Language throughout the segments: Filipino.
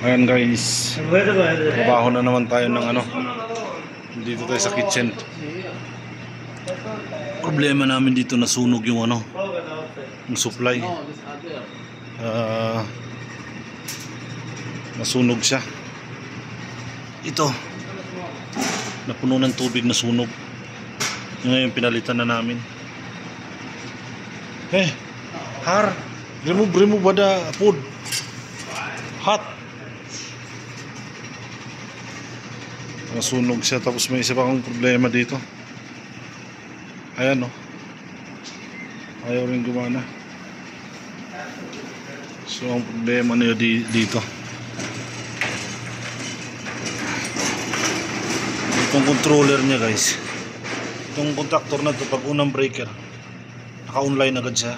Ayan guys, trabaho na naman tayo ng dito tayo sa kitchen. Problema namin dito, nasunog yung yung supply. Nasunog siya. Ito, napuno ng tubig, nasunog. Ngayon pinalitan na namin. Remove the food. Hot. Nasunog siya, tapos may isa pa akong problema dito. Ayan ayaw rin gumana. So ang problema niya dito, itong controller niya guys, itong contactor na to, pag unang breaker naka-online agad siya.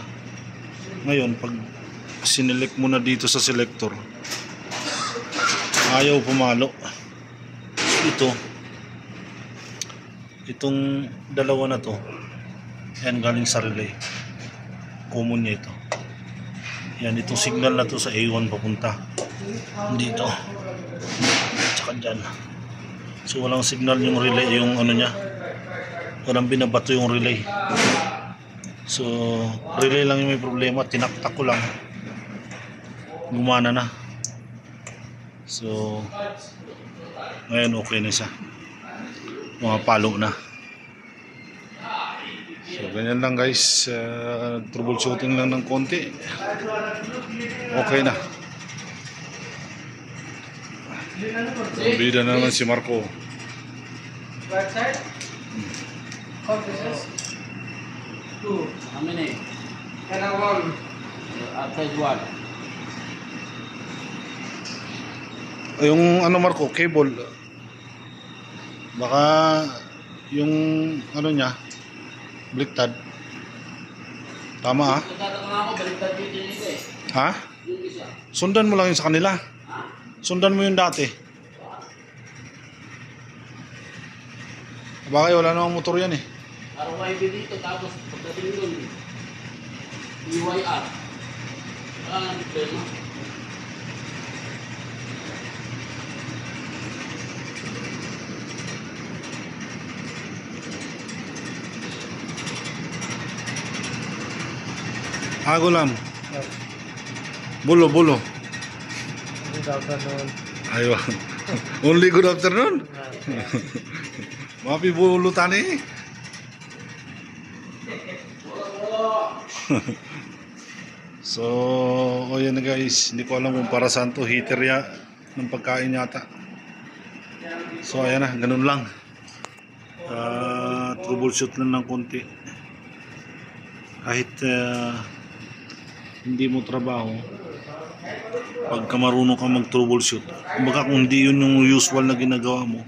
Ngayon pag sinelect mo na dito sa selector, ayaw pumalo. Itong dalawa na to, yan galing sa relay, common niya ito. Yan, itong signal na to sa A1 papunta dito, tsaka dyan. So walang signal yung relay, yung niya, walang binabato yung relay. So relay lang yung may problema, tinaktak ko lang, gumana na. So ngayon okay na siya, mga palo na. So ganyan lang guys, troubleshooting lang ng konti, okay na. Bida na naman si Marco. Yung Marco, cable, baka yung niya baliktad. Tama ha? Sundan mo lang yun sa kanila. Sundan mo yung dati. Baka wala namang motor yan RYB dito, tapos pagdating doon EYR. Wala nang problema. Ako lang. Bulo. Good afternoon. Aywa. Only good afternoon? Mapi bulo tani. So, yan na guys. Hindi ko alam kung para saan to. Heater ng pagkain yata. So, ayan na. Ganun lang. Troubleshoot lang ng konti. Kahit hindi mo trabaho, pagka marunong ka mag-troubleshoot, kumbaga kung hindi yun yung usual na ginagawa mo,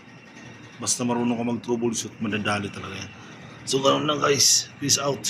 basta marunong ka mag-troubleshoot, madadali talaga yan. So, ganun lang guys. Peace out.